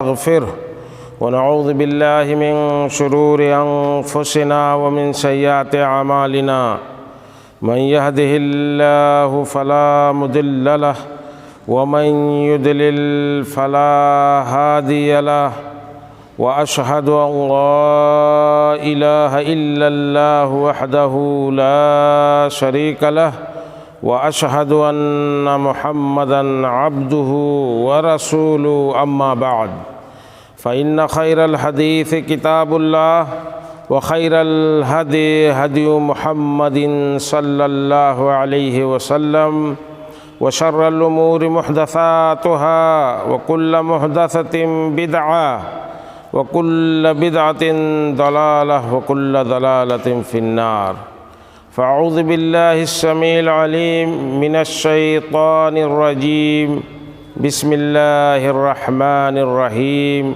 اغفره ونعوذ بالله من شرور أنفسنا ومن سيئات أعمالنا من يهده الله فلا مضل له ومن يضلل فلا هادي له وأشهد أن لا إله إلا الله وحده لا شريك له وأشهد أن محمدًا عبده ورسوله أما بعد فإن خير الحديث كتاب الله وخير الهدي هدي محمد صلى الله عليه وسلم وشر الأمور محدثاتها وكل محدثة بدعة وكل بدعة ضلالة وكل ضلالة في النار فأعوذ بالله السميع العليم من الشيطان الرجيم بسم الله الرحمن الرحيم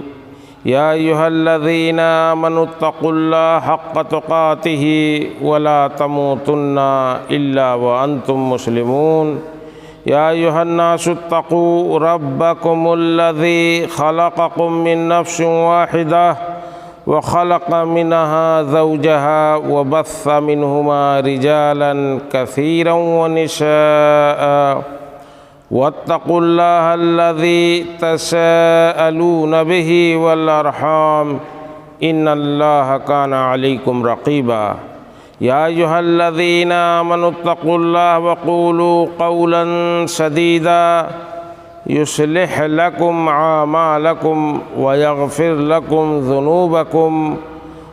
يا أيها الذين آمنوا اتقوا الله حق تقاته ولا تموتن إلا وأنتم مسلمون يا أيها الناس اتقوا ربكم الذي خلقكم من نفس واحدة وخلق منها زوجها وبث منهما رجالا كثيرا ونساء واتقوا الله الذي تساءلون به والأرحام إن الله كان عليكم رقيبا يا أيها الذين آمنوا اتقوا الله وقولوا قولا سديدا يصلح لكم أعمالكم ويغفر لكم ذنوبكم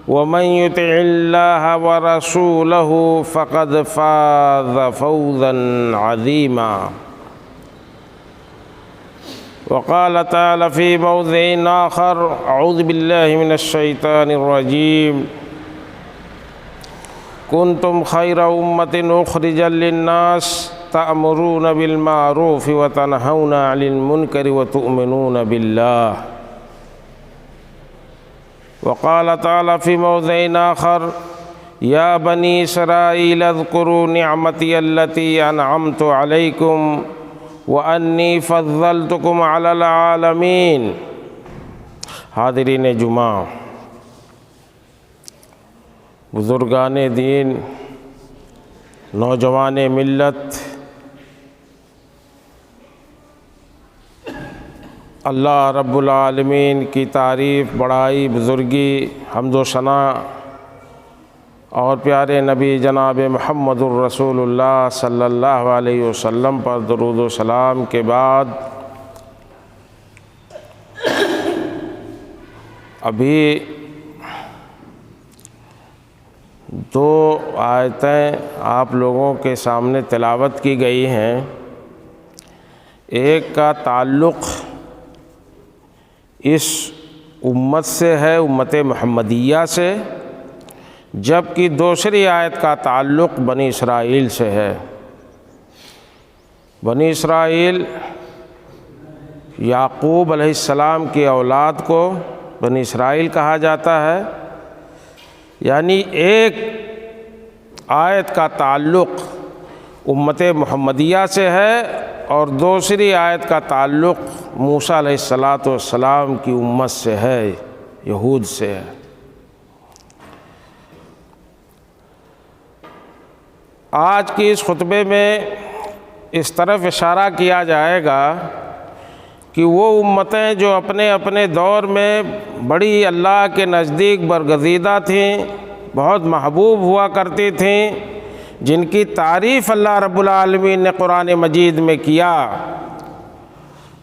ومن يطع الله ورسوله فقد فاز فوزا عظيما وقال تعالى في موضع آخر أعوذ بالله من الشيطان الرجيم كنتم خير أمة أخرجت للناس تأمرون بالمعروف وتنهون عن المنكر وتؤمنون بالله وقال تعالى في موضع آخر يا بني إسرائيل اذكروا نعمتي التي أنعمت عليكم وأني فضلتكم على العالمين حاضرین جمعہ، بزرگان دین، نوجوان ملت، اللہ رب العالمین کی تعریف، بڑائی، بزرگی، حمد و ثنا اور پیارے نبی جناب محمد الرسول اللہ صلی اللہ علیہ وسلم پر درود و سلام کے بعد ابھی دو آیتیں آپ لوگوں کے سامنے تلاوت کی گئی ہیں۔ ایک کا تعلق اس امت سے ہے، امت محمدیہ سے، جبکہ دوسری آیت کا تعلق بنی اسرائیل سے ہے۔ بنی اسرائیل یعقوب علیہ السلام کی اولاد کو بنی اسرائیل کہا جاتا ہے، یعنی ایک آیت کا تعلق امت محمدیہ سے ہے اور دوسری آیت کا تعلق موسیٰ علیہ السلام کی امت سے ہے، یہود سے ہے۔ آج کی اس خطبے میں اس طرف اشارہ کیا جائے گا کہ وہ امتیں جو اپنے اپنے دور میں بڑی اللہ کے نزدیک برگزیدہ تھیں، بہت محبوب ہوا کرتی تھیں، جن کی تعریف اللہ رب العالمین نے قرآن مجید میں کیا،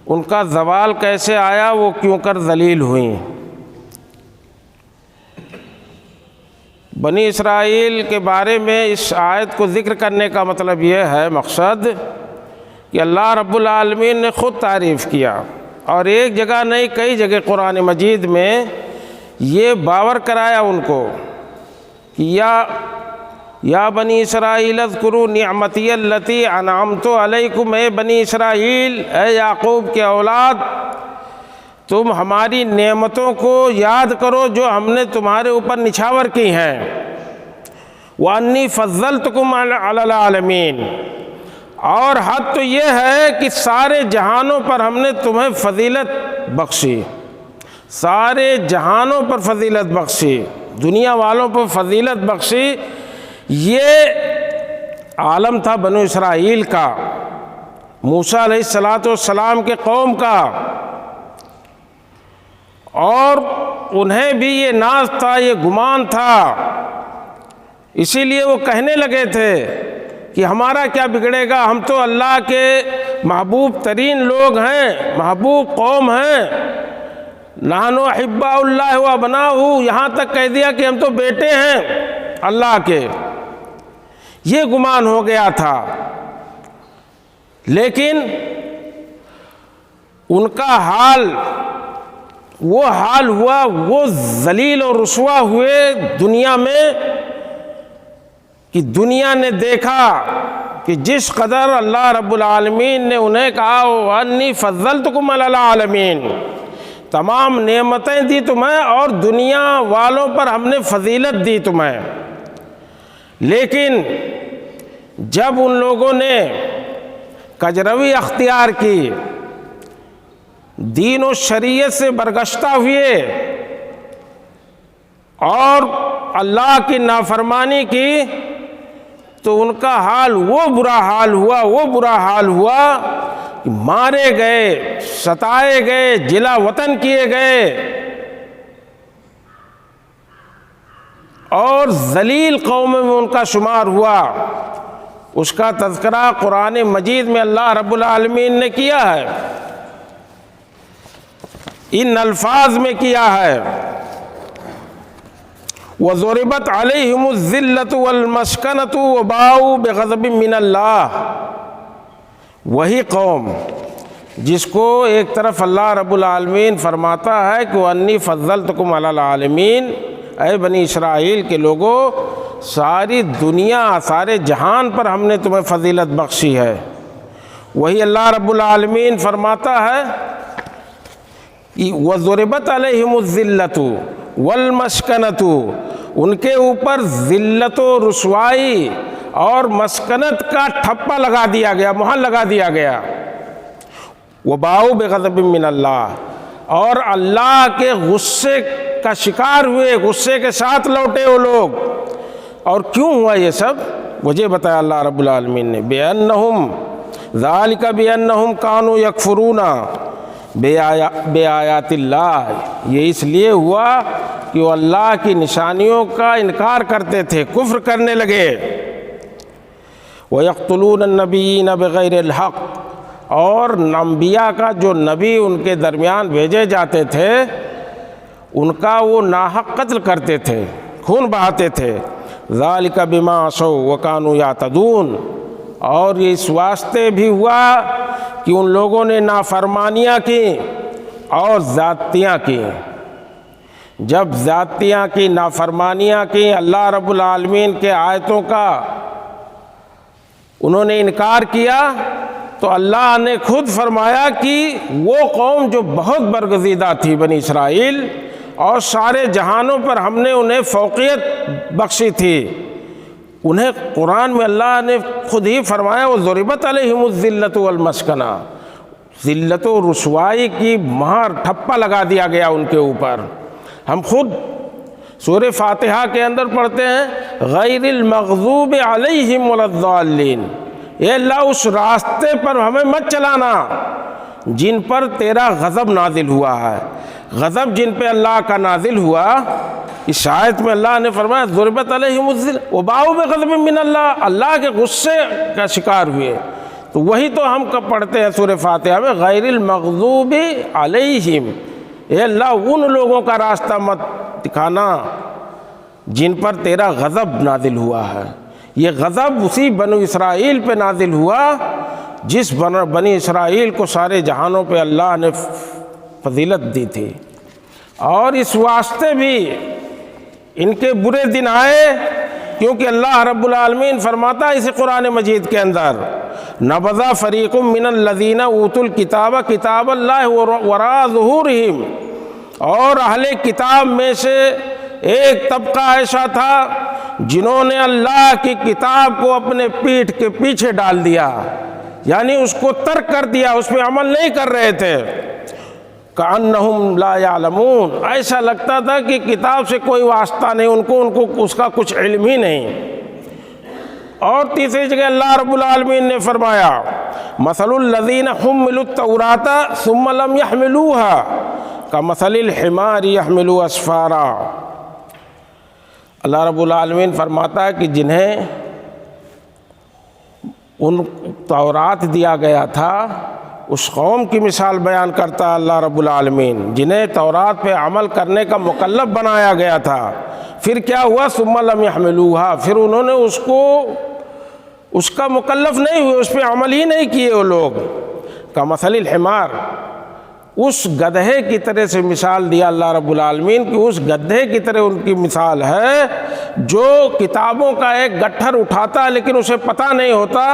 ان کا زوال کیسے آیا، وہ کیوں کر ذلیل ہوئیں۔ بنی اسرائیل کے بارے میں اس آیت کو ذکر کرنے کا مطلب یہ ہے، مقصد کہ اللہ رب العالمین نے خود تعریف کیا، اور ایک جگہ نہیں کئی جگہ قرآن مجید میں یہ باور کرایا ان کو کہ یا بنی اسرائیل اذکروا نعمتی التی انعمت علیکم، اے بنی اسرائیل، اے یعقوب کے اولاد، تم ہماری نعمتوں کو یاد کرو جو ہم نے تمہارے اوپر نچھاور کی ہیں۔ وَأَنِّي فَضَّلْتُكُمْ عَلَى الْعَالَمِينَ، اور حد تو یہ ہے کہ سارے جہانوں پر ہم نے تمہیں فضیلت بخشی، سارے جہانوں پر فضیلت بخشی، دنیا والوں پر فضیلت بخشی۔ یہ عالم تھا بنو اسرائیل کا، موسیٰ علیہ السلام کے قوم کا، اور انہیں بھی یہ ناز تھا، یہ گمان تھا، اسی لیے وہ کہنے لگے تھے کہ ہمارا کیا بگڑے گا، ہم تو اللہ کے محبوب ترین لوگ ہیں، محبوب قوم ہیں، نحن احباء اللہ و ابناؤہ، یہاں تک کہہ دیا کہ ہم تو بیٹے ہیں اللہ کے، یہ گمان ہو گیا تھا۔ لیکن ان کا حال وہ حال ہوا، وہ ذلیل اور رسوا ہوئے دنیا میں، کہ دنیا نے دیکھا کہ جس قدر اللہ رب العالمین نے انہیں کہا وَأَنِّي فَضَّلْتُكُمْ عَلَى الْعَالَمِينَ، تمام نعمتیں دی تمہیں اور دنیا والوں پر ہم نے فضیلت دی تمہیں، لیکن جب ان لوگوں نے کجروی اختیار کی، دین و شریعت سے برگشتہ ہوئے اور اللہ کی نافرمانی کی، تو ان کا حال وہ برا حال ہوا کہ مارے گئے، ستائے گئے، جلا وطن کیے گئے، اور ذلیل قوم میں ان کا شمار ہوا۔ اس کا تذکرہ قرآن مجید میں اللہ رب العالمین نے کیا ہے، ان الفاظ میں کیا ہے، وَضُرِبَتْ عَلَيْهِمُ الذِّلَّةُ وَالْمَسْكَنَةُ وَبَاءُوا بِغَضَبٍ مِّنَ اللَّهِ، وہی قوم جس کو ایک طرف اللہ رب العالمین فرماتا ہے کہ وَأَنِّي فَضَّلْتُكُمْ عَلَى الْعَالَمِينَ، اے بنی اسرائیل کے لوگوں، ساری دنیا، سارے جہان پر ہم نے تمہیں فضیلت بخشی ہے، وہی اللہ رب العالمین فرماتا ہے وَضُرِبَتْ عَلَيْهِمُ الذِّلَّةُ وَالْمَسْكَنَةُ، ان کے اوپر ذلت و رسوائی اور مسکنت کا ٹھپا لگا دیا گیا، مہر لگا دیا گیا، وَبَاءُوا بِغَضَبٍ مِّنَ اللَّهِ، اور اللہ کے غصے کا شکار ہوئے، غصے کے ساتھ لوٹے وہ لوگ۔ اور کیوں ہوا یہ سب؟ وجہ بتایا اللہ رب العالمین نے، بِأَنَّهُمْ ذَلِكَ بِأَنَّهُمْ كَانُوا يَكْفُرُونَ بِآيَاتِ اللَّهِ، یہ اس لیے ہوا کہ وہ اللہ کی نشانیوں کا انکار کرتے تھے، کفر کرنے لگے۔ وَيَقْتُلُونَ النَّبِيِّينَ بِغَيْرِ الْحَقِّ، اور انبیاء کا جو نبی ان کے درمیان بھیجے جاتے تھے ان کا وہ ناحق قتل کرتے تھے، خون بہاتے تھے۔ ذَلِكَ بِمَا عَصَوْا وَكَانُوا يَعْتَدُونَ، اور یہ اس واسطے بھی ہوا کہ ان لوگوں نے نافرمانیاں کی اور زیادتیاں کی۔ جب زیادتیاں کی، نافرمانیاں کی، اللہ رب العالمین کے آیتوں کا انہوں نے انکار کیا، تو اللہ نے خود فرمایا کہ وہ قوم جو بہت برگزیدہ تھی بنی اسرائیل، اور سارے جہانوں پر ہم نے انہیں فوقیت بخشی تھی، انہیں قرآن میں اللہ نے خود ہی فرمایا وَضُرِبَتْ عَلَيْهِمُ الذِّلَّةُ وَالْمَسْكَنَةُ، ذلت و رسوائی کی مہر، ٹھپا لگا دیا گیا ان کے اوپر۔ ہم خود سورہ فاتحہ کے اندر پڑھتے ہیں غیر المغضوب علیہم ولا الضالین، اے اللہ اس راستے پر ہمیں مت چلانا جن پر تیرا غضب نازل ہوا ہے۔ غضب جن پہ اللہ کا نازل ہوا، اس آیت میں اللہ نے فرمایا ضربت علیہم الذلۃ وباؤوا بغضب من اللہ، اللہ کے غصے کا شکار ہوئے۔ تو وہی تو ہم کب پڑھتے ہیں سورہ فاتحہ میں غیر المغضوب علیہم، اے اللہ ان لوگوں کا راستہ مت دکھانا جن پر تیرا غضب نازل ہوا ہے۔ یہ غضب اسی بنو اسرائیل پہ نازل ہوا جس بنی اسرائیل کو سارے جہانوں پہ اللہ نے فضیلت دی تھی، اور اس واسطے بھی ان کے برے دن آئے کیونکہ اللہ رب العالمین فرماتا ہے اسی قرآن مجید کے اندر نبذ فریق من الذین اوتوا الکتاب کتاب اللہ وراء ظہورہم، اور اہل کتاب میں سے ایک طبقہ ایسا تھا جنہوں نے اللہ کی کتاب کو اپنے پیٹھ کے پیچھے ڈال دیا، یعنی اس کو ترک کر دیا، اس پہ عمل نہیں کر رہے تھے۔ کأنہم لا یعلمون، ایسا لگتا تھا کہ کتاب سے کوئی واسطہ نہیں، ان کو اس کا کچھ علم ہی نہیں۔ اور تیسری جگہ اللہ رب العالمین نے فرمایا مثل الذین حملوا التوراۃ ثم لم يحملوها کمثل الحمار يحمل اسفارا۔ اللہ رب العالمین فرماتا ہے کہ جنہیں ان تورات دیا گیا تھا اس قوم کی مثال بیان کرتا ہے اللہ رب العالمین، جنہیں تورات پہ عمل کرنے کا مکلف بنایا گیا تھا، پھر کیا ہوا ثم لم يحملوها، پھر انہوں نے اس کا مکلف نہیں ہوئے، اس پہ عمل ہی نہیں کیے وہ لوگ۔ کمثل الحمار، اس گدھے کی طرح سے مثال دیا اللہ رب العالمین کہ اس گدھے کی طرح ان کی مثال ہے جو کتابوں کا ایک گٹھر اٹھاتا ہے لیکن اسے پتہ نہیں ہوتا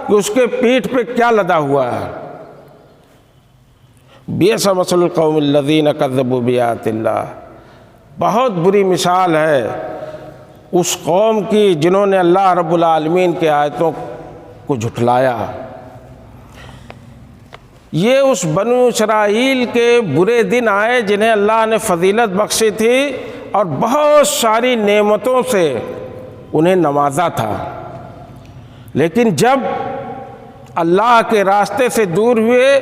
کہ اس کے پیٹھ پہ کیا لدا ہوا ہے۔ بئس مثل القوم الذین کذبوا بآیات اللہ، بہت بری مثال ہے اس قوم کی جنہوں نے اللہ رب العالمین کے آیتوں کو جھٹلایا۔ یہ اس بنو اسرائیل کے برے دن آئے جنہیں اللہ نے فضیلت بخشی تھی اور بہت ساری نعمتوں سے انہیں نوازا تھا، لیکن جب اللہ کے راستے سے دور ہوئے،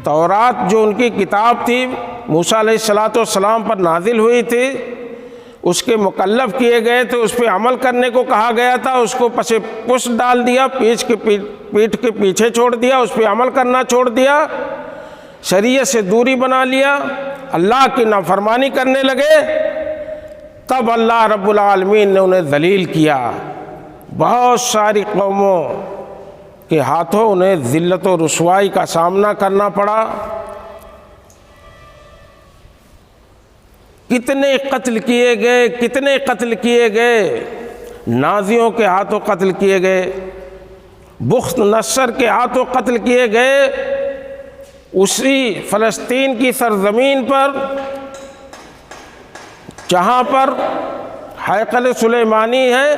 تورات جو ان کی کتاب تھی موسیٰ علیہ السلام پر نازل ہوئی تھی، اس کے مکلف کیے گئے تھے، اس پہ عمل کرنے کو کہا گیا تھا، اس کو پس پشت ڈال دیا، پیٹھ کے پیچھے چھوڑ دیا، اس پہ عمل کرنا چھوڑ دیا، شریعت سے دوری بنا لیا، اللہ کی نافرمانی کرنے لگے، تب اللہ رب العالمین نے انہیں ذلیل کیا۔ بہت ساری قوموں کے ہاتھوں انہیں ذلت و رسوائی کا سامنا کرنا پڑا۔ کتنے قتل کیے گئے، نازیوں کے ہاتھوں قتل کیے گئے، بخت نصر کے ہاتھوں قتل کیے گئے، اسی فلسطین کی سرزمین پر جہاں پر ہیکل سلیمانی ہے،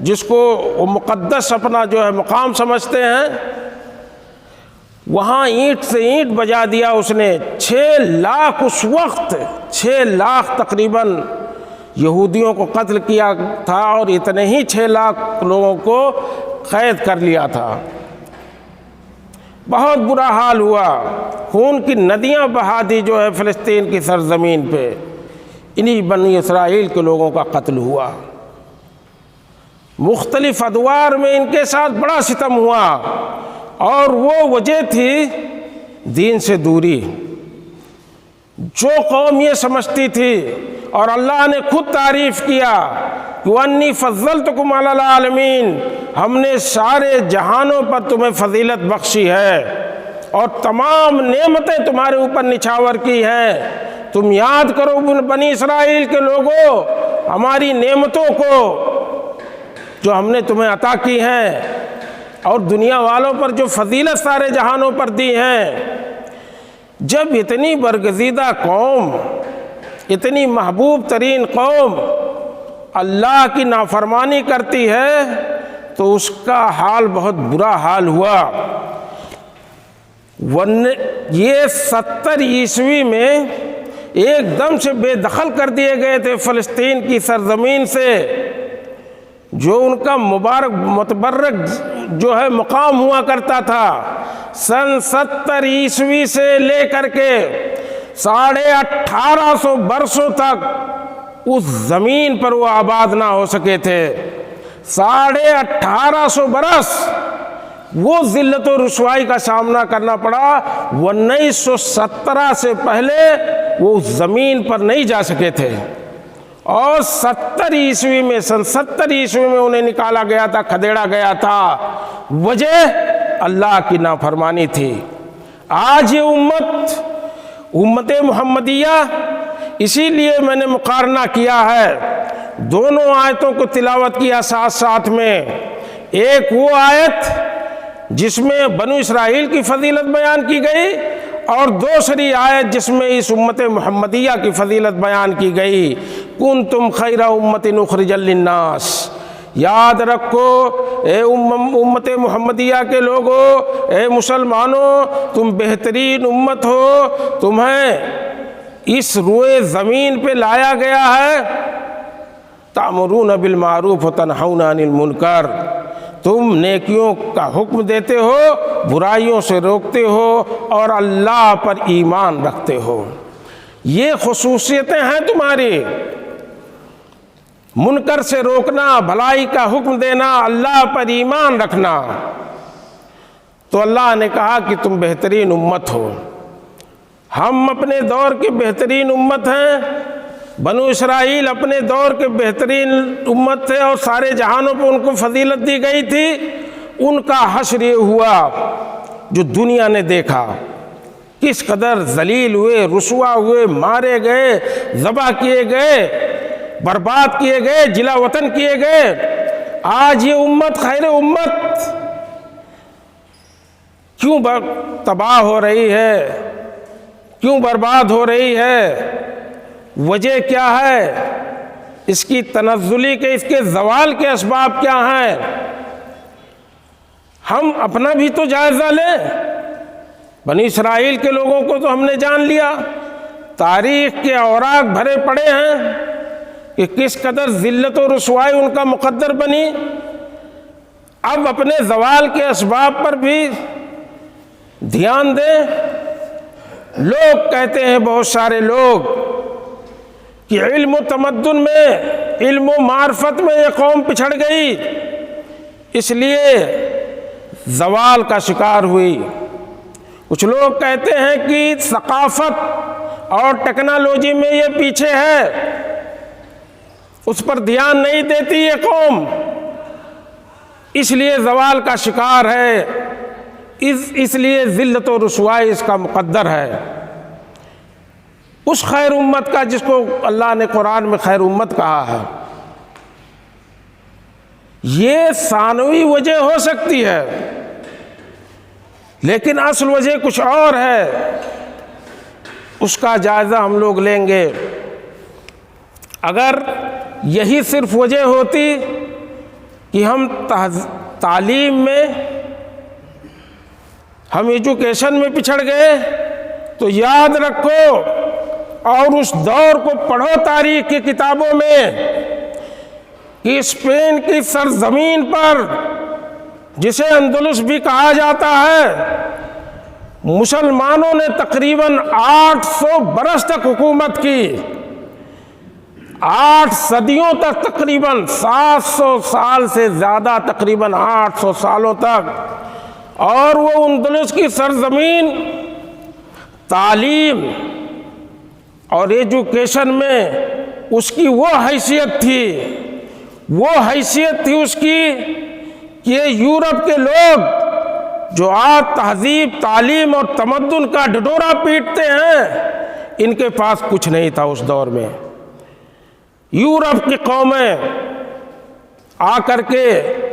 جس کو وہ مقدس اپنا جو ہے مقام سمجھتے ہیں، وہاں اینٹ سے اینٹ بجا دیا اس نے۔ 6 لاکھ اس وقت 6 لاکھ تقریباً یہودیوں کو قتل کیا تھا، اور اتنے ہی 6 لاکھ لوگوں کو قید کر لیا تھا۔ بہت برا حال ہوا، خون کی ندیاں بہا دی جو ہے فلسطین کی سرزمین پہ، انہی بنی اسرائیل کے لوگوں کا قتل ہوا۔ مختلف ادوار میں ان کے ساتھ بڑا ستم ہوا، اور وہ وجہ تھی دین سے دوری۔ جو قوم یہ سمجھتی تھی، اور اللہ نے خود تعریف کیا کہ وَأَنِّي فَضَّلْتُكُمْ عَلَى الْعَالَمِينَ، ہم نے سارے جہانوں پر تمہیں فضیلت بخشی ہے اور تمام نعمتیں تمہارے اوپر نچھاور کی ہیں۔ تم یاد کرو بنی اسرائیل کے لوگوں ہماری نعمتوں کو جو ہم نے تمہیں عطا کی ہیں، اور دنیا والوں پر جو فضیلت سارے جہانوں پر دی ہیں۔ جب اتنی برگزیدہ قوم، اتنی محبوب ترین قوم اللہ کی نافرمانی کرتی ہے تو اس کا حال بہت برا حال ہوا۔ یہ 70 عیسوی میں ایک دم سے بے دخل کر دیے گئے تھے فلسطین کی سرزمین سے، جو ان کا متبرک جو ہے مقام ہوا کرتا تھا۔ سن 70 عیسوی سے لے کر کے 1850 برسوں تک اس زمین پر وہ آباد نہ ہو سکے تھے۔ 1850 برس وہ ذلت و رسوائی کا سامنا کرنا پڑا۔ 1917 سے پہلے وہ اس زمین پر نہیں جا سکے تھے، اور 70 عیسوی میں سن 70 عیسوی میں انہیں نکالا گیا تھا، کھدیڑا گیا تھا۔ وجہ اللہ کی نافرمانی تھی۔ آج یہ امت محمدیہ، اسی لیے میں نے مقارنہ کیا ہے، دونوں آیتوں کو تلاوت کیا ساتھ ساتھ میں۔ ایک وہ آیت جس میں بنو اسرائیل کی فضیلت بیان کی گئی، اور دوسری آیت جس میں اس امت محمدیہ کی فضیلت بیان کی گئی۔ کنتم خیر امت اخرجت للناس، یاد رکھو اے امت محمدیہ کے لوگو، اے مسلمانوں تم بہترین امت ہو، تمہیں اس روئے زمین پہ لایا گیا ہے، تأمرون بالمعروف وتنہون عن المنکر، تم نیکیوں کا حکم دیتے ہو، برائیوں سے روکتے ہو، اور اللہ پر ایمان رکھتے ہو۔ یہ خصوصیتیں ہیں تمہاری، منکر سے روکنا، بھلائی کا حکم دینا، اللہ پر ایمان رکھنا۔ تو اللہ نے کہا کہ تم بہترین امت ہو۔ ہم اپنے دور کے بہترین امت ہیں، بنو اسرائیل اپنے دور کے بہترین امت تھے، اور سارے جہانوں پہ ان کو فضیلت دی گئی تھی۔ ان کا حشر یہ ہوا جو دنیا نے دیکھا، کس قدر ذلیل ہوئے، رسوا ہوئے، مارے گئے، ذبح کیے گئے، برباد کیے گئے، جلا وطن کیے گئے۔ آج یہ امت خیر امت کیوں تباہ ہو رہی ہے، کیوں برباد ہو رہی ہے؟ وجہ کیا ہے؟ اس کی تنزلی کے، اس کے زوال کے اسباب کیا ہیں؟ ہم اپنا بھی تو جائزہ لیں۔ بنی اسرائیل کے لوگوں کو تو ہم نے جان لیا، تاریخ کے اوراق بھرے پڑے ہیں کہ کس قدر ذلت و رسوائی ان کا مقدر بنی۔ اب اپنے زوال کے اسباب پر بھی دھیان دیں۔ لوگ کہتے ہیں، بہت سارے لوگ، کہ علم و تمدن میں، علم و معرفت میں یہ قوم پچھڑ گئی، اس لیے زوال کا شکار ہوئی۔ کچھ لوگ کہتے ہیں کہ ثقافت اور ٹیکنالوجی میں یہ پیچھے ہے، اس پر دھیان نہیں دیتی یہ قوم، اس لیے زوال کا شکار ہے، اس لیے ذلت و رسوائی اس کا مقدر ہے۔ اس خیر امت کا جس کو اللہ نے قرآن میں خیر امت کہا ہے، یہ ثانوی وجہ ہو سکتی ہے، لیکن اصل وجہ کچھ اور ہے، اس کا جائزہ ہم لوگ لیں گے۔ اگر یہی صرف وجہ ہوتی کہ ہم تعلیم میں، ہم ایجوکیشن میں پچھڑ گئے، تو یاد رکھو اور اس دور کو پڑھو تاریخ کی کتابوں میں کہ اسپین کی سرزمین پر، جسے اندلس بھی کہا جاتا ہے، مسلمانوں نے تقریباً 800 برس تک حکومت کی، 8 صدیوں تک، تقریباً 700 سال سے زیادہ، تقریباً 800 سالوں تک۔ اور وہ اندلس کی سرزمین تعلیم اور ایجوکیشن میں اس کی وہ حیثیت تھی، وہ حیثیت تھی اس کی کہ یورپ کے لوگ جو آج تہذیب، تعلیم اور تمدن کا ڈھڈورا پیٹتے ہیں، ان کے پاس کچھ نہیں تھا اس دور میں۔ یورپ کی قومیں آ کر کے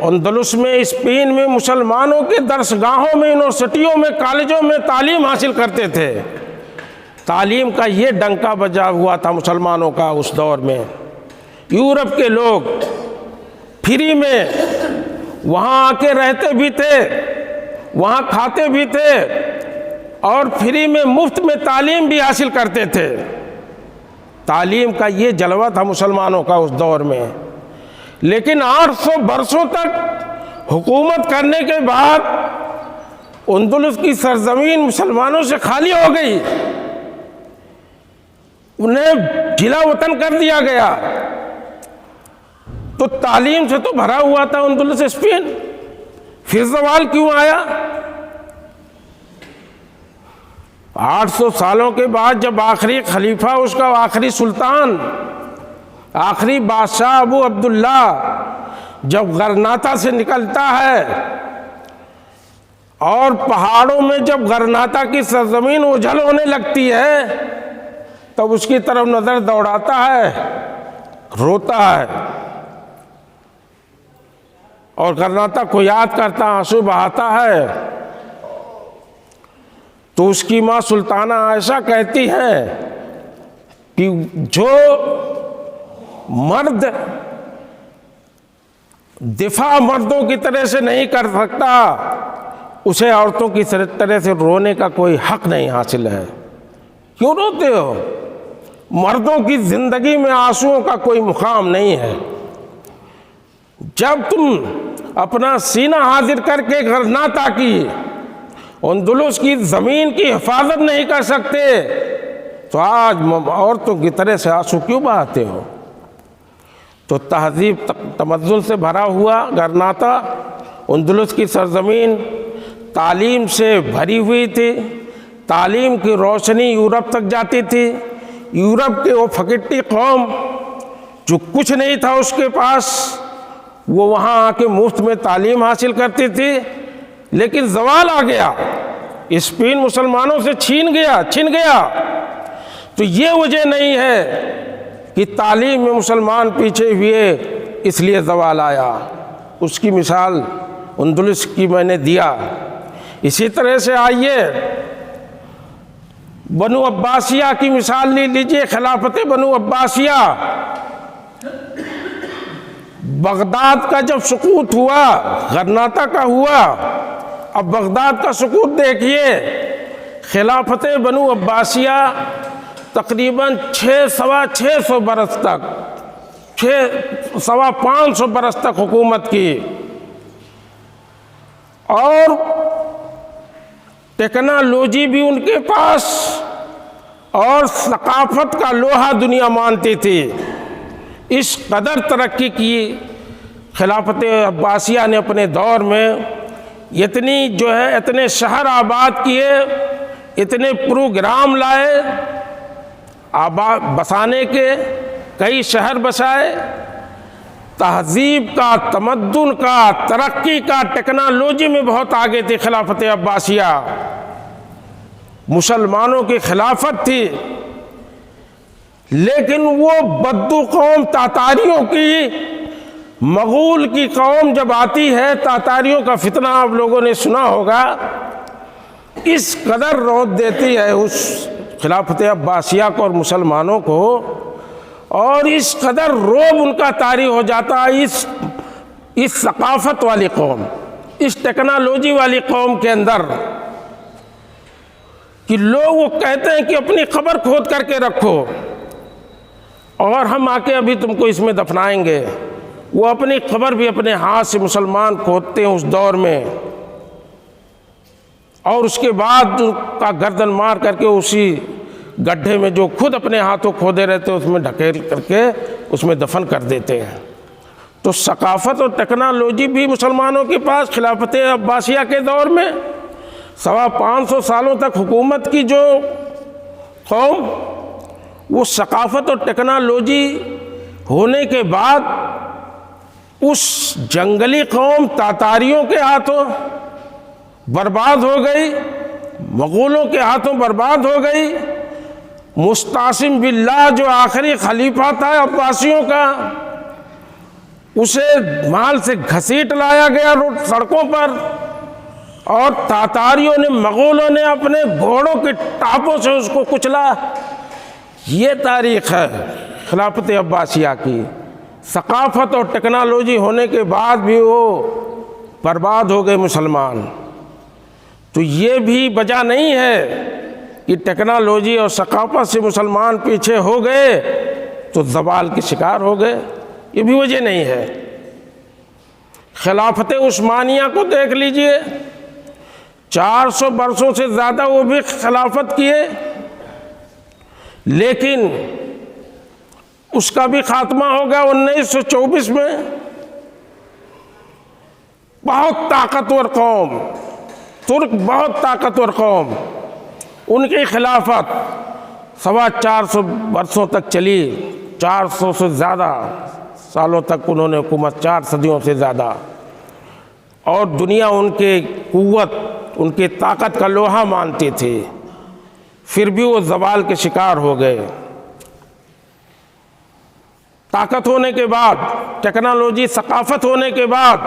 اندلس میں، اسپین میں مسلمانوں کے درسگاہوں میں، یونیورسٹیوں میں، کالجوں میں تعلیم حاصل کرتے تھے۔ تعلیم کا یہ ڈنکا بجا ہوا تھا مسلمانوں کا اس دور میں۔ یورپ کے لوگ فری میں وہاں آ کے رہتے بھی تھے، وہاں کھاتے بھی تھے، اور فری میں مفت میں تعلیم بھی حاصل کرتے تھے۔ تعلیم کا یہ جلوہ تھا مسلمانوں کا اس دور میں۔ لیکن 800 برسوں تک حکومت کرنے کے بعد اندلس کی سرزمین مسلمانوں سے خالی ہو گئی، انہیں جلا وطن کر دیا گیا۔ تو تعلیم سے تو بھرا ہوا تھا اندلس، اسپین، پھر زوال کیوں آیا؟ 800 سالوں کے بعد جب آخری خلیفہ، اس کا آخری سلطان، آخری بادشاہ ابو عبداللہ جب غرناطہ سے نکلتا ہے، اور پہاڑوں میں جب غرناطہ کی سرزمین اجھل ہونے لگتی ہے، تب اس کی طرف نظر دوڑاتا ہے، روتا ہے، اور غرناطہ کو یاد کرتا، آنسو بہاتا ہے۔ تو اس کی ماں سلطانہ عائشہ کہتی ہیں کہ جو مرد دفاع مردوں کی طرح سے نہیں کر سکتا، اسے عورتوں کی طرح سے رونے کا کوئی حق نہیں حاصل ہے۔ کیوں روتے ہو؟ مردوں کی زندگی میں آنسوؤں کا کوئی مقام نہیں ہے۔ جب تم اپنا سینہ حاضر کر کے غرناطہ کی، اندلس کی زمین کی حفاظت نہیں کر سکتے تو آج عورتوں کی طرح سے آنسو کیوں بہاتے ہو؟ تو تہذیب تمدن سے بھرا ہوا غرناطہ، اندلس کی سرزمین تعلیم سے بھری ہوئی تھی، تعلیم کی روشنی یورپ تک جاتی تھی۔ یورپ کے وہ فقیری قوم جو کچھ نہیں تھا اس کے پاس، وہ وہاں آ کے مفت میں تعلیم حاصل کرتی تھی، لیکن زوال آ گیا، اسپین مسلمانوں سے چھن گیا۔ تو یہ وجہ نہیں ہے کہ تعلیم میں مسلمان پیچھے ہوئے اس لیے زوال آیا۔ اس کی مثال اندلس کی میں نے دیا۔ اسی طرح سے آئیے بنو عباسیہ کی مثال لے لیجئے۔ خلافت بنو عباسیہ، بغداد کا جب سقوط ہوا، غرناطہ کا ہوا، اب بغداد کا سقوط دیکھیے۔ خلافت بنو عباسیہ تقریباً 600 برس تک، 550 برس تک حکومت کی، اور ٹیکنالوجی بھی ان کے پاس، اور ثقافت کا لوہا دنیا مانتی تھی۔ اس قدر ترقی کی خلافت عباسیہ نے اپنے دور میں، اتنے شہر آباد کیے، اتنے پروگرام لائے بسانے کے، کئی شہر بسائے، تہذیب کا، تمدن کا، ترقی کا، ٹیکنالوجی میں بہت آگے تھی خلافت عباسیہ۔ مسلمانوں کی خلافت تھی، لیکن وہ بدو قوم تاتاریوں کی، مغول کی قوم جب آتی ہے، تاتاریوں کا فتنہ آپ لوگوں نے سنا ہوگا، اس قدر رعب دیتی ہے اس خلافت عباسیہ کو اور مسلمانوں کو، اور اس قدر رعب ان کا طاری ہو جاتا ہے اس ثقافت والی قوم، اس ٹیکنالوجی والی قوم کے اندر، کہ لوگ وہ کہتے ہیں کہ اپنی قبر کھود کر کے رکھو اور ہم آ کے ابھی تم کو اس میں دفنائیں گے۔ وہ اپنی قبر بھی اپنے ہاتھ سے مسلمان کھودتے ہیں اس دور میں، اور اس کے بعد ان کا گردن مار کر کے اسی گڈھے میں جو خود اپنے ہاتھوں کھودے رہتے ہیں اس میں ڈھکیل کر کے اس میں دفن کر دیتے ہیں۔ تو ثقافت اور ٹیکنالوجی بھی مسلمانوں کے پاس خلافت عباسیہ کے دور میں 550 سالوں تک حکومت کی جو قوم، وہ ثقافت اور ٹیکنالوجی ہونے کے بعد اس جنگلی قوم تاتاریوں کے ہاتھوں برباد ہو گئی، مغولوں کے ہاتھوں برباد ہو گئی۔ مستعصم باللہ جو آخری خلیفہ تھا عباسیوں کا، اسے مال سے گھسیٹ لایا گیا سڑکوں پر، اور تاتاریوں نے، مغولوں نے اپنے گھوڑوں کے ٹاپوں سے اس کو کچلا۔ یہ تاریخ ہے خلافت عباسیہ کی۔ ثقافت اور ٹیکنالوجی ہونے کے بعد بھی وہ برباد ہو گئے مسلمان۔ تو یہ بھی وجہ نہیں ہے کہ ٹیکنالوجی اور ثقافت سے مسلمان پیچھے ہو گئے تو زوال کے شکار ہو گئے، یہ بھی وجہ نہیں ہے۔ خلافت عثمانیہ کو دیکھ لیجئے، 400 برسوں سے زیادہ وہ بھی خلافت کیے، لیکن اس کا بھی خاتمہ ہو گیا 1924 میں۔ بہت طاقتور قوم، ترک بہت طاقتور قوم، ان کی خلافت 450 برسوں تک چلی، 400 سے زیادہ سالوں تک انہوں نے حکومت، 4 صدیوں سے زیادہ، اور دنیا ان کے قوت، ان کی طاقت کا لوہا مانتی تھی، پھر بھی وہ زوال کے شکار ہو گئے۔ طاقت ہونے کے بعد، ٹیکنالوجی، ثقافت ہونے کے بعد،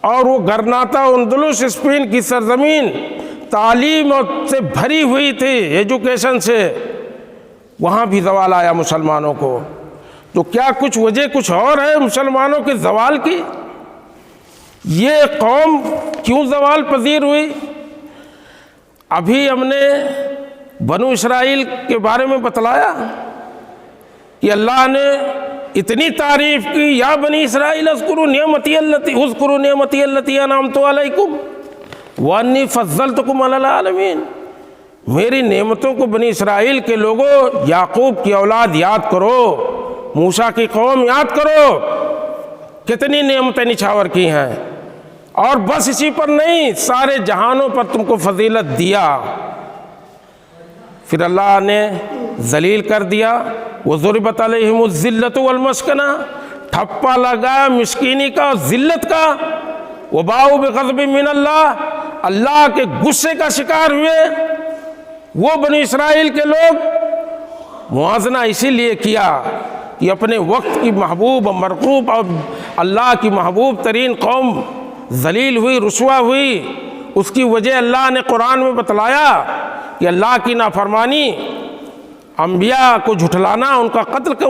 اور وہ غرناطہ، اندلس، اسپین کی سرزمین تعلیم سے بھری ہوئی تھی، ایجوکیشن سے، وہاں بھی زوال آیا مسلمانوں کو۔ تو کیا کچھ وجہ کچھ اور ہے مسلمانوں کے زوال کی؟ یہ قوم کیوں زوال پذیر ہوئی؟ ابھی ہم نے بنو اسرائیل کے بارے میں بتلایا کہ اللہ نے اتنی تعریف کی، یا بنی اسرائیل اذکروا نعمتی التی انعمت علیکم وانی فضلتکم علی العالمین، میری نعمتوں کو بنی اسرائیل کے لوگوں، یعقوب کی اولاد یاد کرو، موسیٰ کی قوم یاد کرو، کتنی نعمتیں نچھاور کی ہیں، اور بس اسی پر نہیں، سارے جہانوں پر تم کو فضیلت دیا۔ پھر اللہ نے ذلیل کر دیا، وَضُرِبَتْ عَلَيْهِمُ الذِّلَّةُ وَالْمَسْكَنَةُ، ٹھپا لگایا مسکینی کا اور ذلت کا، وَبَاءُوا بِغَضْبٍ مِّنَ اللَّهِ، اللہ کے غصے کا شکار ہوئے وہ بنی اسرائیل کے لوگ۔ موازنہ اسی لیے کیا کہ اپنے وقت کی محبوب اور مرغوب اور اللہ کی محبوب ترین قوم ذلیل ہوئی، رسوا ہوئی، اس کی وجہ اللہ نے قرآن میں بتلایا کہ اللہ کی نافرمانی، انبیاء کو جھٹلانا، ان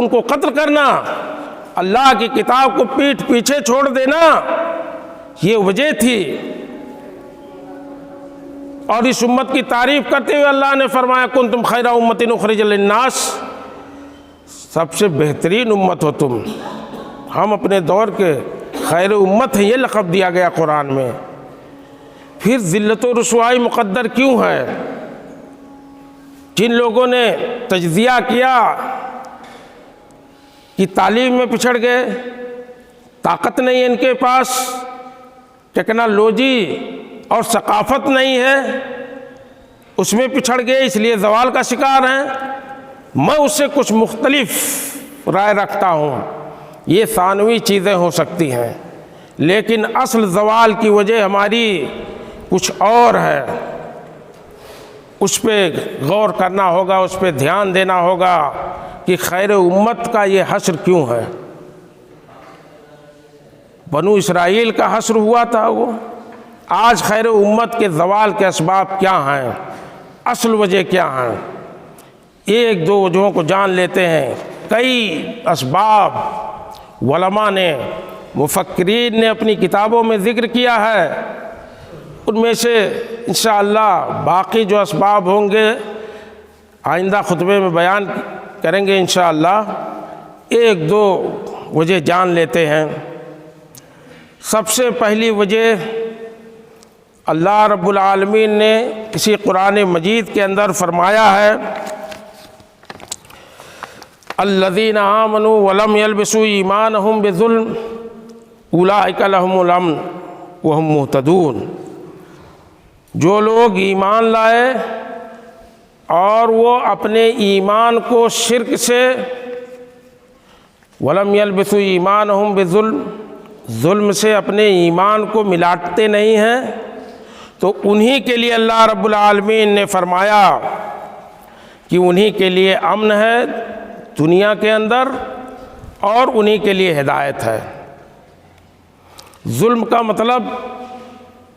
کو قتل کرنا، اللہ کی کتاب کو پیٹھ پیچھے چھوڑ دینا، یہ وجہ تھی۔ اور اس امت کی تعریف کرتے ہوئے اللہ نے فرمایا کنتم خیر امۃ اخرجت للناس، سب سے بہترین امت ہو تم، ہم اپنے دور کے خیر امت ہیں، یہ لقب دیا گیا قرآن میں۔ پھر ذلت و رسوائی مقدر کیوں ہے؟ جن لوگوں نے تجزیہ کیا کہ تعلیم میں پچھڑ گئے، طاقت نہیں ہے ان کے پاس، ٹیکنالوجی اور ثقافت نہیں ہے، اس میں پچھڑ گئے اس لیے زوال کا شکار ہیں، میں اس سے کچھ مختلف رائے رکھتا ہوں۔ یہ ثانوی چیزیں ہو سکتی ہیں، لیکن اصل زوال کی وجہ ہماری کچھ اور ہے، اس پہ غور کرنا ہوگا، اس پہ دھیان دینا ہوگا کہ خیر امت کا یہ حشر کیوں ہے۔ بنو اسرائیل کا حشر ہوا تھا، وہ آج خیر امت کے زوال کے اسباب کیا ہیں، اصل وجہ کیا ہیں؟ ایک دو وجہوں کو جان لیتے ہیں۔ کئی اسباب علماء نے، مفکرین نے اپنی کتابوں میں ذکر کیا ہے، ان میں سے انشاءاللہ باقی جو اسباب ہوں گے آئندہ خطبے میں بیان کریں گے انشاءاللہ۔ ایک دو وجہ جان لیتے ہیں۔ سب سے پہلی وجہ، اللہ رب العالمین نے اسی قرآن مجید کے اندر فرمایا ہے الذین آمنوا ولم یلبسوا ایمانہم بظلم اولئک لہم الامن وہم مہتدون، جو لوگ ایمان لائے اور وہ اپنے ایمان کو شرک سے، ولم یلبسوا ایمانہم بظلم، ظلم سے اپنے ایمان کو ملاتے نہیں ہیں، تو انہی کے لیے اللہ رب العالمین نے فرمایا کہ انہی کے لیے امن ہے دنیا کے اندر، اور انہی کے لیے ہدایت ہے۔ ظلم کا مطلب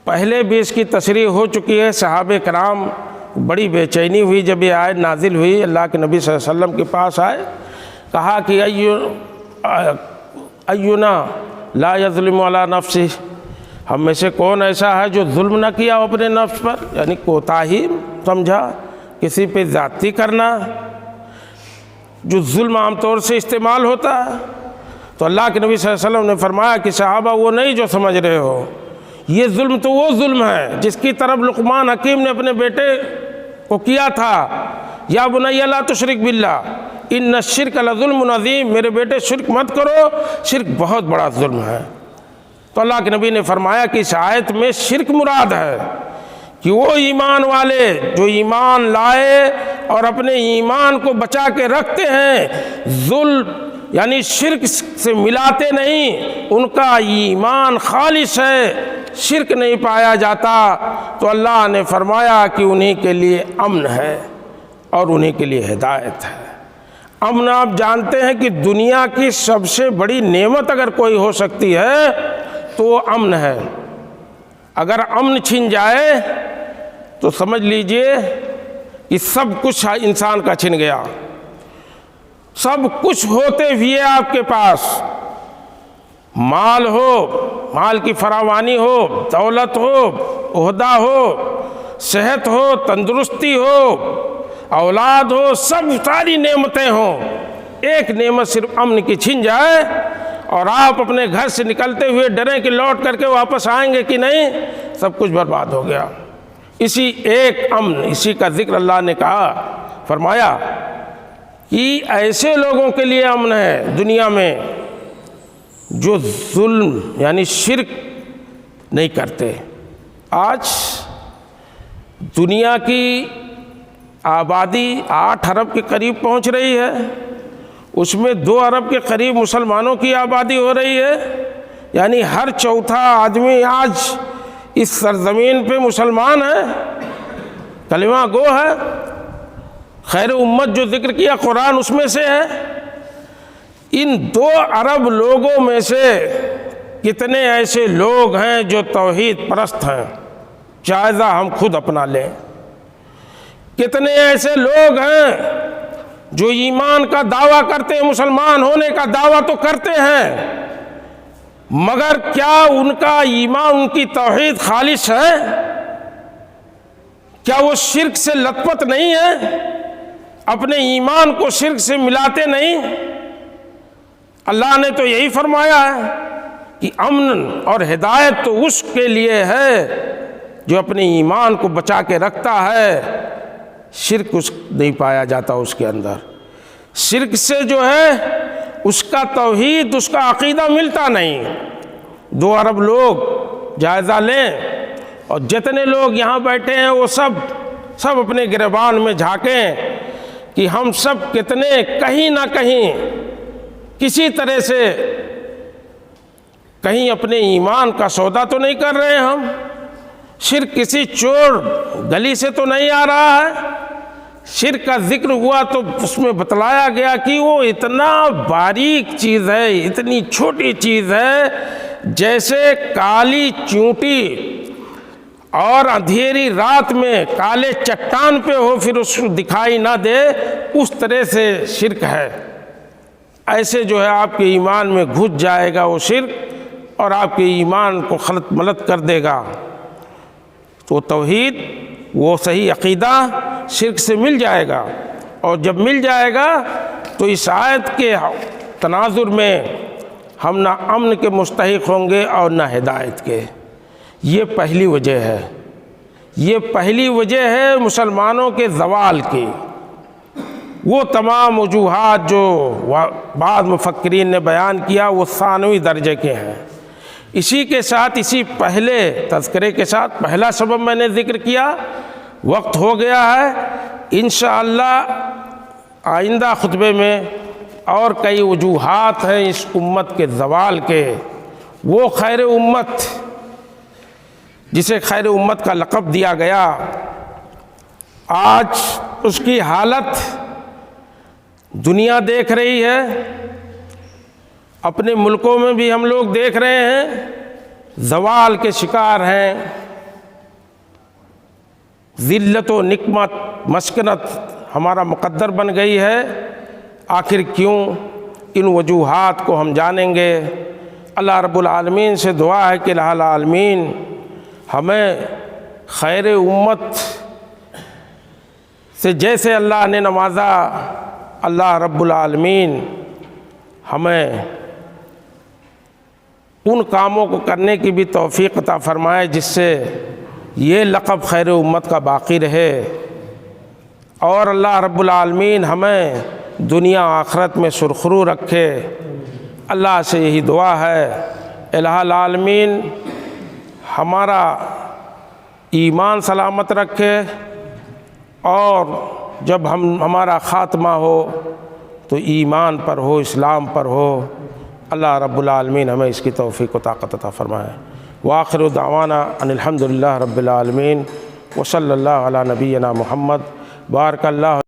پہلے بھی اس کی تشریح ہو چکی ہے، صحابہ کرام بڑی بے چینی ہوئی جب یہ آیت نازل ہوئی، اللہ کے نبی صلی اللہ علیہ وسلم کے پاس آئے، کہا کہ اینا لا یظلم علی نفسہ، ہم میں سے کون ایسا ہے جو ظلم نہ کیا ہو اپنے نفس پر، یعنی کوتاہی سمجھا، کسی پہ زیادتی کرنا، جو ظلم عام طور سے استعمال ہوتا ہے۔ تو اللہ کے نبی صلی اللہ علیہ وسلم نے فرمایا کہ صحابہ وہ نہیں جو سمجھ رہے ہو، یہ ظلم تو وہ ظلم ہے جس کی طرف لقمان حکیم نے اپنے بیٹے کو کیا تھا، یا بنی لا تشرک باللہ ان الشرک لظلم عظیم، میرے بیٹے شرک مت کرو، شرک بہت بڑا ظلم ہے۔ تو اللہ کے نبی نے فرمایا کہ اس آیت میں شرک مراد ہے، کہ وہ ایمان والے جو ایمان لائے اور اپنے ایمان کو بچا کے رکھتے ہیں، ظلم یعنی شرک سے ملاتے نہیں، ان کا ایمان خالص ہے، شرک نہیں پایا جاتا، تو اللہ نے فرمایا کہ انہی کے لیے امن ہے اور انہی کے لیے ہدایت ہے۔ امن آپ جانتے ہیں کہ دنیا کی سب سے بڑی نعمت اگر کوئی ہو سکتی ہے تو وہ امن ہے۔ اگر امن چھن جائے تو سمجھ لیجئے کہ سب کچھ انسان کا چھن گیا، سب کچھ ہوتے ہوئے آپ کے پاس مال ہو، مال کی فراوانی ہو، دولت ہو، عہدہ ہو، صحت ہو، تندرستی ہو، اولاد ہو، سب ساری نعمتیں ہوں، ایک نعمت صرف امن کی چھن جائے اور آپ اپنے گھر سے نکلتے ہوئے ڈریں کہ لوٹ کر کے واپس آئیں گے کہ نہیں، سب کچھ برباد ہو گیا۔ اسی ایک امن، اسی کا ذکر اللہ نے کہا، فرمایا کہ ایسے لوگوں کے لیے امن ہے دنیا میں جو ظلم یعنی شرک نہیں کرتے۔ آج دنیا کی آبادی 8 ارب کے قریب پہنچ رہی ہے، اس میں 2 ارب کے قریب مسلمانوں کی آبادی ہو رہی ہے، یعنی ہر چوتھا آدمی آج اس سرزمین پہ مسلمان ہے، کلمہ گو ہے۔ خیر امت جو ذکر کیا قرآن اس میں سے ہے۔ ان 2 ارب لوگوں میں سے کتنے ایسے لوگ ہیں جو توحید پرست ہیں، جائزہ ہم خود اپنا لیں۔ کتنے ایسے لوگ ہیں جو ایمان کا دعویٰ کرتے ہیں، مسلمان ہونے کا دعویٰ تو کرتے ہیں، مگر کیا ان کا ایمان، ان کی توحید خالص ہے؟ کیا وہ شرک سے لت پت نہیں ہے؟ اپنے ایمان کو شرک سے ملاتے نہیں؟ اللہ نے تو یہی فرمایا ہے کہ امن اور ہدایت تو اس کے لیے ہے جو اپنے ایمان کو بچا کے رکھتا ہے، شرک اس نہیں پایا جاتا اس کے اندر۔ شرک سے جو ہے اس کا توحید، اس کا عقیدہ ملتا نہیں۔ 2 ارب لوگ جائزہ لیں اور جتنے لوگ یہاں بیٹھے ہیں وہ سب اپنے گریبان میں جھانکیں کہ ہم سب کتنے کہیں نہ کہیں کسی طرح سے کہیں اپنے ایمان کا سودا تو نہیں کر رہے ہم، شرک کسی چور گلی سے تو نہیں آ رہا ہے۔ شرک کا ذکر ہوا تو اس میں بتلایا گیا کہ وہ اتنا باریک چیز ہے، اتنی چھوٹی چیز ہے، جیسے کالی چونٹی اور اندھیری رات میں کالے چٹان پہ ہو پھر اس کو دکھائی نہ دے، اس طرح سے شرک ہے۔ ایسے جو ہے آپ کے ایمان میں گھس جائے گا وہ شرک اور آپ کے ایمان کو خلط ملط کر دے گا۔ تو توحید، وہ صحیح عقیدہ شرک سے مل جائے گا، اور جب مل جائے گا تو اس آیت کے تناظر میں ہم نہ امن کے مستحق ہوں گے اور نہ ہدایت کے۔ یہ پہلی وجہ ہے، یہ پہلی وجہ ہے مسلمانوں کے زوال کی۔ وہ تمام وجوہات جو بعض مفکرین نے بیان کیا وہ ثانوی درجے کے ہیں۔ اسی کے ساتھ، اسی پہلے تذکرے کے ساتھ پہلا سبب میں نے ذکر کیا، وقت ہو گیا ہے، انشاءاللہ آئندہ خطبے میں اور کئی وجوہات ہیں اس امت کے زوال کے۔ وہ خیر امت جسے خیر امت کا لقب دیا گیا، آج اس کی حالت دنیا دیکھ رہی ہے، اپنے ملکوں میں بھی ہم لوگ دیکھ رہے ہیں، زوال کے شکار ہیں۔ ذلت و نکمت، مسکنت ہمارا مقدر بن گئی ہے۔ آخر کیوں؟ ان وجوہات کو ہم جانیں گے۔ اللہ رب العالمین سے دعا ہے کہ الہ العالمین ہمیں خیر امت سے جیسے اللہ نے نوازا، اللہ رب العالمین ہمیں ان کاموں کو کرنے کی بھی توفیق عطا فرمائے جس سے یہ لقب خیر امت کا باقی رہے، اور اللہ رب العالمین ہمیں دنیا آخرت میں سرخرو رکھے۔ اللہ سے یہی دعا ہے، الہ العالمین ہمارا ایمان سلامت رکھے، اور جب ہمارا خاتمہ ہو تو ایمان پر ہو، اسلام پر ہو۔ اللہ رب العالمین ہمیں اس کی توفیق و طاقت عطا فرمائے۔ وآخر دعوانا ان الحمد للہ رب العالمین، وصلی اللہ علی نبینا محمد۔ بارک اللہ